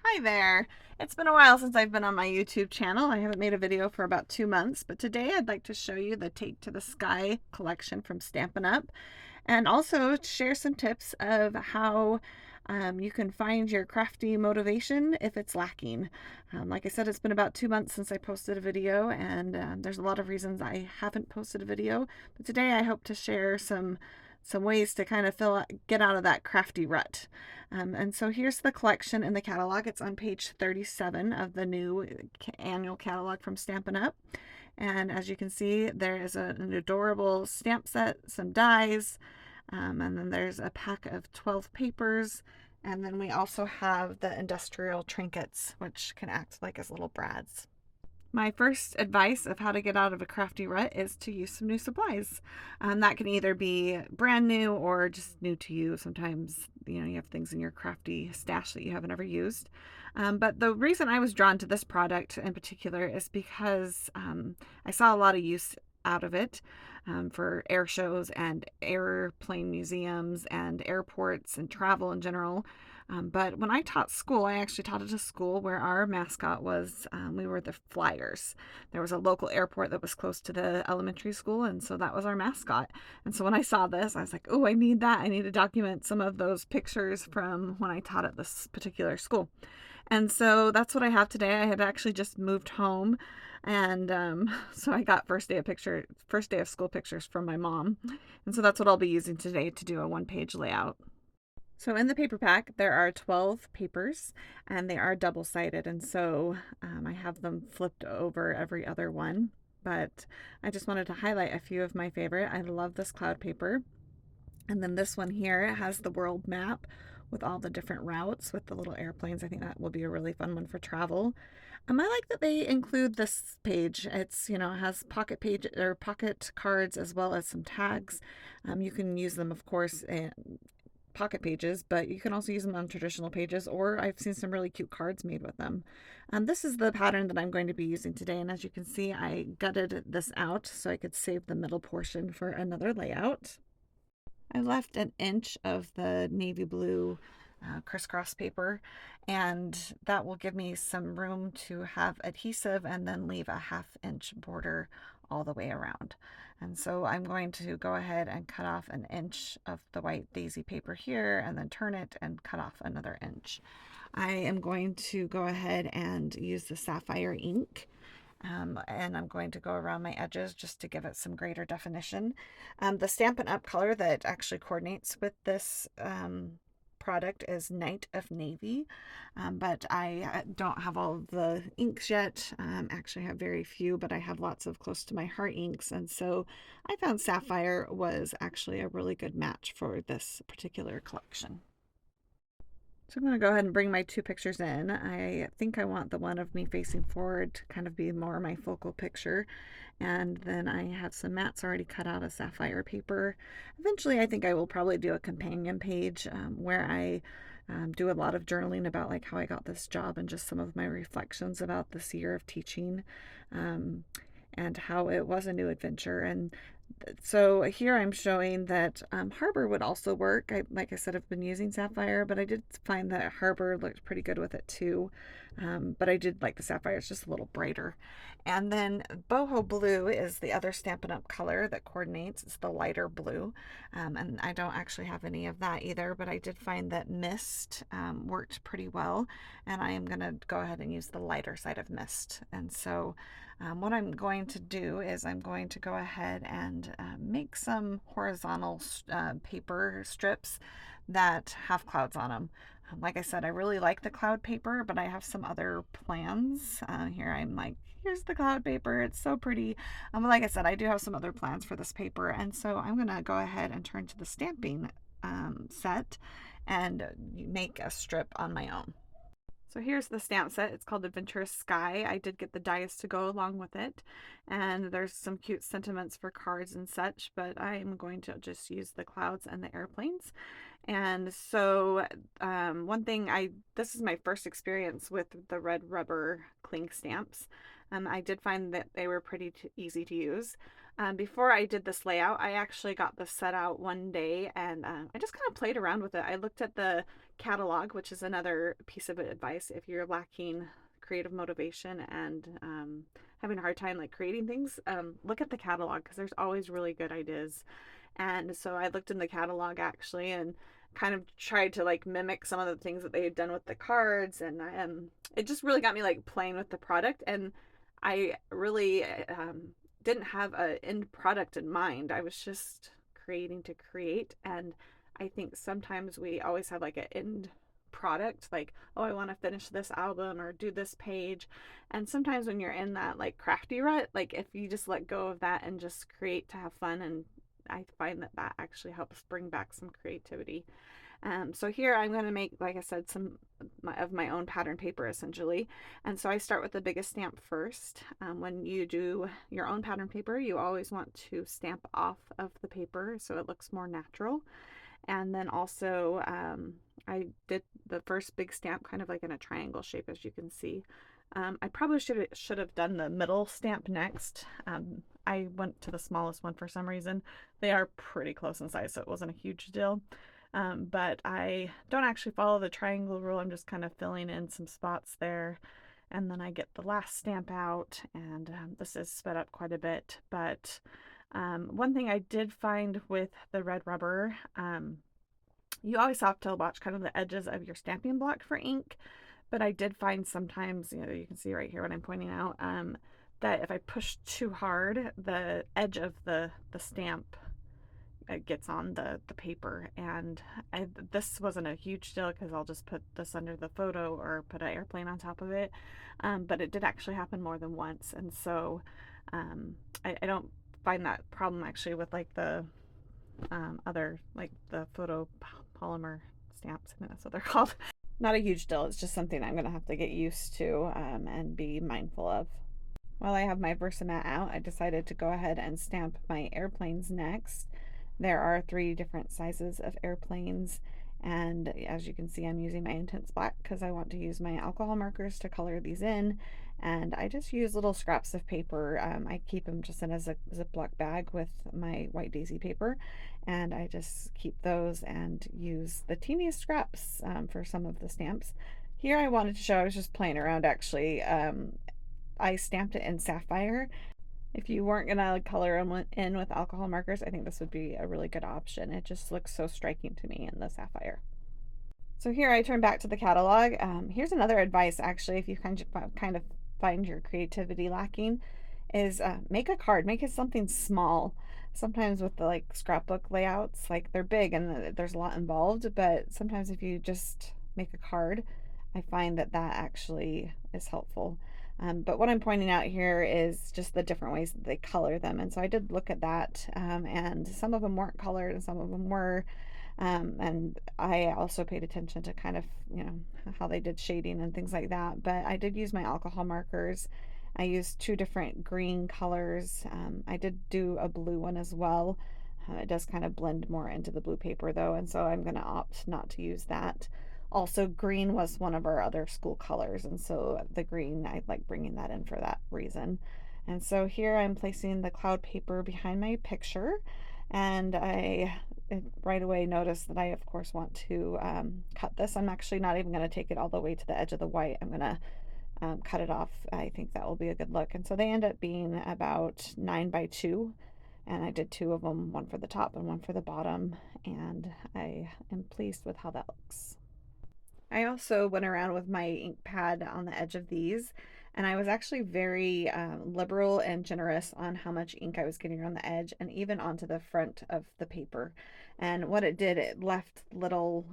Hi there. It's been a while since I've been on my YouTube channel. I haven't made a video for about 2 months, but today I'd like to show you the Take to the Sky collection from Stampin' Up! And also share some tips of how you can find your crafty motivation if it's lacking. Like I said, it's been about 2 months since I posted a video, and there's a lot of reasons I haven't posted a video. But today I hope to share some ways to kind of get out of that crafty rut. And so here's the collection in the catalog. It's on page 37 of the new annual catalog from Stampin' Up! And as you can see, there is an adorable stamp set, some dies, and then there's a pack of 12 papers. And then we also have the industrial trinkets, which can act like as little brads. My first advice of how to get out of a crafty rut is to use some new supplies. That can either be brand new or just new to you. Sometimes, you have things in your crafty stash that you haven't ever used. But the reason I was drawn to this product in particular is because I saw a lot of use out of it for air shows and airplane museums and airports and travel in general. But when I taught school, I actually taught at a school where our mascot was, we were the Flyers. There was a local airport that was close to the elementary school, and so that was our mascot. And so when I saw this, I was like, oh, I need that. I need to document some of those pictures from when I taught at this particular school. And so that's what I have today. I had actually just moved home, and so I got first day of school pictures from my mom. And so that's what I'll be using today to do a one-page layout. So in the paper pack, there are 12 papers, and they are double-sided, and so I have them flipped over every other one. But I just wanted to highlight a few of my favorite. I love this cloud paper. And then this one here, it has the world map with all the different routes with the little airplanes. I think that will be a really fun one for travel. I like that they include this page. It's, it has pocket page or pocket cards as well as some tags. You can use them, of course, in pocket pages, but you can also use them on traditional pages, or I've seen some really cute cards made with them. This is the pattern that I'm going to be using today, and as you can see, I gutted this out so I could save the middle portion for another layout. I left an inch of the navy blue crisscross paper, and that will give me some room to have adhesive and then leave a 1/2 inch border all the way around. And so I'm going to go ahead and cut off an inch of the white daisy paper here and then turn it and cut off another inch. I am going to go ahead and use the sapphire ink. And I'm going to go around my edges just to give it some greater definition. The Stampin' Up! Color that actually coordinates with this product is Night of Navy, but I don't have all of the inks yet. Actually, I have very few, but I have lots of close to my heart inks, and so I found Sapphire was actually a really good match for this particular collection. So I'm going to go ahead and bring my two pictures in. I think I want the one of me facing forward to kind of be more my focal picture. And then I have some mats already cut out of sapphire paper. Eventually, I think I will probably do a companion page where I do a lot of journaling about like how I got this job and just some of my reflections about this year of teaching. And how it was a new adventure. And so here I'm showing that Harbor would also work. Like I said, I've been using Sapphire, but I did find that Harbor looked pretty good with it too. But I did like the Sapphire, it's just a little brighter. And then Boho Blue is the other Stampin' Up! Color that coordinates. It's the lighter blue. And I don't actually have any of that either, but I did find that Mist worked pretty well. And I am going to go ahead and use the lighter side of Mist. And so what I'm going to do is I'm going to go ahead and make some horizontal paper strips that have clouds on them. Like I said, I really like the cloud paper, but I have some other plans. Here I'm like, here's the cloud paper. It's so pretty. Like I said, I do have some other plans for this paper, and so I'm going to go ahead and turn to the stamping set and make a strip on my own. So here's the stamp set. It's called Adventurous Sky. I did get the dies to go along with it, and there's some cute sentiments for cards and such, but I am going to just use the clouds and the airplanes. And so this is my first experience with the red rubber cling stamps. I did find that they were pretty easy to use. Before I did this layout, I actually got this set out one day, and I just kind of played around with it. I looked at the catalog, which is another piece of advice if you're lacking creative motivation and having a hard time like creating things. Look at the catalog because there's always really good ideas. And so I looked in the catalog actually and kind of tried to like mimic some of the things that they had done with the cards, and it just really got me like playing with the product. And I really didn't have an end product in mind. I was just creating to create. And I think sometimes we always have like an end product, like, oh, I want to finish this album or do this page. And sometimes when you're in that like crafty rut, like if you just let go of that and just create to have fun, and I find that that actually helps bring back some creativity. So here I'm going to make, like I said, some of my own pattern paper essentially. And so I start with the biggest stamp first. When you do your own pattern paper, you always want to stamp off of the paper so it looks more natural. And then also I did the first big stamp kind of like in a triangle shape, as you can see. I probably should have done the middle stamp next. I went to the smallest one for some reason. They are pretty close in size, so it wasn't a huge deal. But I don't actually follow the triangle rule. I'm just kind of filling in some spots there. And then I get the last stamp out, and this is sped up quite a bit. But one thing I did find with the red rubber, you always have to watch kind of the edges of your stamping block for ink. But I did find sometimes, you know, you can see right here what I'm pointing out, that if I push too hard, the edge of the stamp gets on the paper. And this wasn't a huge deal because I'll just put this under the photo or put an airplane on top of it. But it did actually happen more than once. And so I don't find that problem actually with like the other, like the photo polymer stamps. I think that's what they're called. Not a huge deal. It's just something I'm going to have to get used to and be mindful of. While I have my Versamat out, I decided to go ahead and stamp my airplanes next. There are 3 different sizes of airplanes, and as you can see, I'm using my intense black because I want to use my alcohol markers to color these in. And I just use little scraps of paper. I keep them just in a Ziploc bag with my white daisy paper, and I just keep those and use the teeniest scraps for some of the stamps. Here I wanted to show, I was just playing around actually. I stamped it in sapphire. If you weren't gonna color them in with alcohol markers, I think this would be a really good option. It just looks so striking to me in the sapphire. So here I turn back to the catalog. Here's another advice actually, if you kind of find your creativity lacking, is make a card, make it something small. Sometimes with the like scrapbook layouts, like they're big and there's a lot involved, but sometimes if you just make a card, I find that that actually is helpful. But what I'm pointing out here is just the different ways that they color them. And so I did look at that, and some of them weren't colored and some of them were. And I also paid attention to kind of, you know, how they did shading and things like that. But I did use my alcohol markers. I used 2 different green colors. I did do a blue one as well. It does kind of blend more into the blue paper though, and so I'm going to opt not to use that. Also, green was one of our other school colors, and so the green, I like bringing that in for that reason. And so here I'm placing the cloud paper behind my picture, and I right away noticed that I, of course, want to cut this. I'm actually not even going to take it all the way to the edge of the white. I'm going to cut it off. I think that will be a good look. And so they end up being about 9 by 2. And I did 2 of them, one for the top and one for the bottom. And I am pleased with how that looks. I also went around with my ink pad on the edge of these, and I was actually very liberal and generous on how much ink I was getting around the edge and even onto the front of the paper. And what it did, it left little,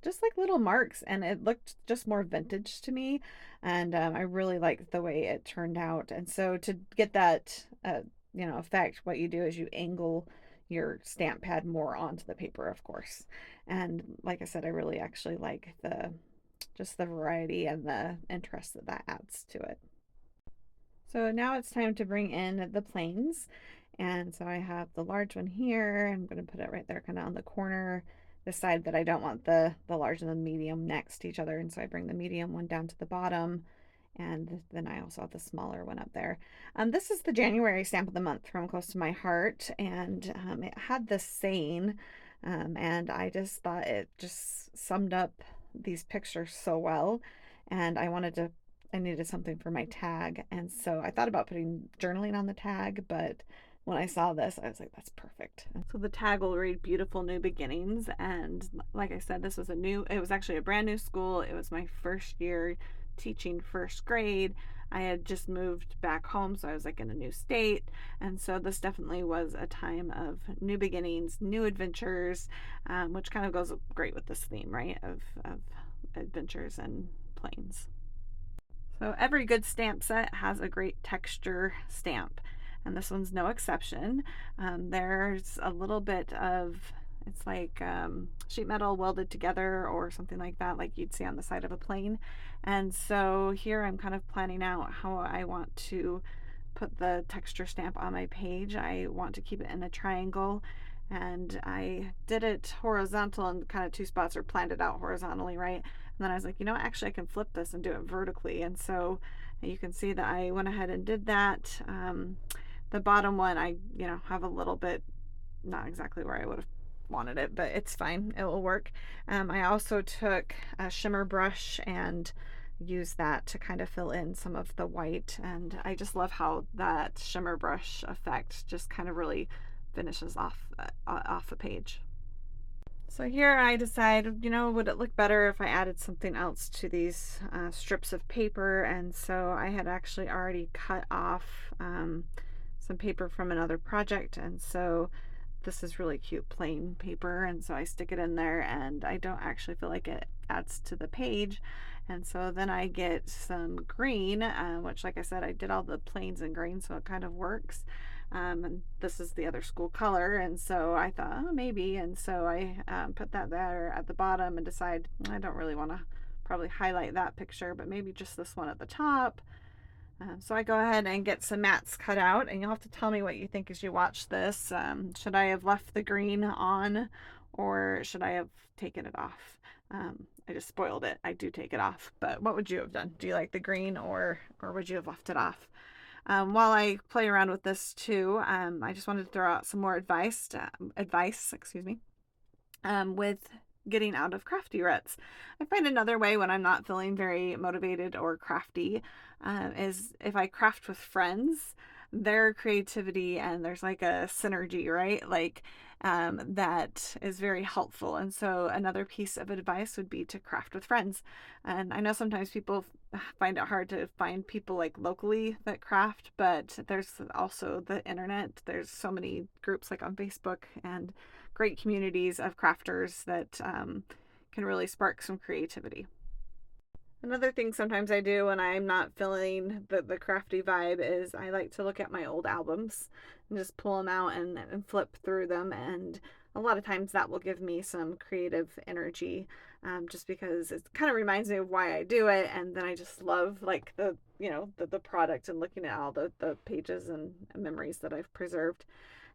just like little marks, and it looked just more vintage to me. And I really liked the way it turned out. And so to get that, you know, effect, what you do is you angle your stamp pad more onto the paper, of course. And like I said, I really actually like the just the variety and the interest that that adds to it. So now it's time to bring in the planes. And so I have the large one here. I'm going to put it right there kind of on the corner, the side that I don't want the large and the medium next to each other. And so I bring the medium one down to the bottom. And then I also have the smaller one up there. This is the January stamp of the month from Close to My Heart, and it had this saying, and I just thought it just summed up these pictures so well, and I needed something for my tag, and so I thought about putting journaling on the tag, but when I saw this, I was like, that's perfect. And so the tag will read Beautiful New Beginnings, and like I said, it was actually a brand new school. It was my first year teaching first grade. I had just moved back home, so I was like in a new state. And so this definitely was a time of new beginnings, new adventures, which kind of goes great with this theme, right? Of adventures and planes. So every good stamp set has a great texture stamp, and this one's no exception. There's a little bit of, it's like sheet metal welded together or something like that, like you'd see on the side of a plane. And so here I'm kind of planning out how I want to put the texture stamp on my page. I want to keep it in a triangle, and I did it horizontal in kind of two spots, or planned it out horizontally, right? And then I was like, you know, actually I can flip this and do it vertically. And so you can see that I went ahead and did that. The bottom one, I, have a little bit, not exactly where I would have wanted it, but it's fine. It will work. I also took a shimmer brush and used that to kind of fill in some of the white. And I just love how that shimmer brush effect just kind of really finishes off a page. So here I decided, would it look better if I added something else to these strips of paper? And so I had actually already cut off some paper from another project, and so this is really cute plain paper, and so I stick it in there, and I don't actually feel like it adds to the page. And so then I get some green, which, like I said, I did all the planes in green, so it kind of works. And this is the other school color, and so I thought, oh, maybe. And so I put that there at the bottom and decide I don't really want to probably highlight that picture, but maybe just this one at the top. So I go ahead and get some mats cut out, and you'll have to tell me what you think as you watch this. Should I have left the green on, or should I have taken it off? I just spoiled it. I do take it off, but what would you have done? Do you like the green, or would you have left it off? While I play around with this too, I just wanted to throw out some more advice, with getting out of crafty ruts. I find another way when I'm not feeling very motivated or crafty is if I craft with friends. Their creativity, and there's like a synergy, right? Like that is very helpful. And so another piece of advice would be to craft with friends. And I know sometimes people find it hard to find people like locally that craft, but there's also the internet. There's so many groups like on Facebook and great communities of crafters that can really spark some creativity. Another thing sometimes I do when I'm not feeling the crafty vibe is I like to look at my old albums and just pull them out and flip through them. And a lot of times that will give me some creative energy, just because it kind of reminds me of why I do it. And then I just love like the product and looking at all the pages and memories that I've preserved.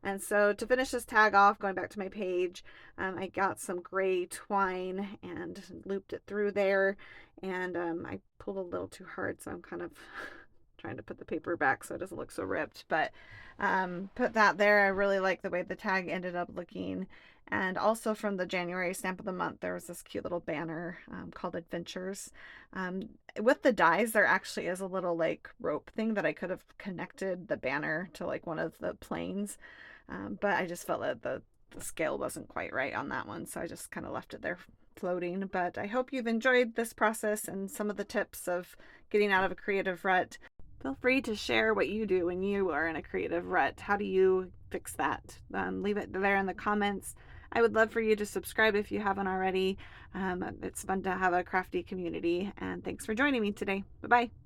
And so to finish this tag off, going back to my page, I got some gray twine and looped it through there. And I pulled a little too hard, so I'm kind of trying to put the paper back so it doesn't look so ripped. But put that there. I really like the way the tag ended up looking. And also from the January stamp of the month, there was this cute little banner called Adventures. With the dies, there actually is a little like rope thing that I could have connected the banner to like one of the planes. But I just felt that the scale wasn't quite right on that one, so I just kind of left it there floating. But I hope you've enjoyed this process and some of the tips of getting out of a creative rut. Feel free to share what you do when you are in a creative rut. How do you fix that? Leave it there in the comments. I would love for you to subscribe if you haven't already. It's fun to have a crafty community, and thanks for joining me today. Bye-bye.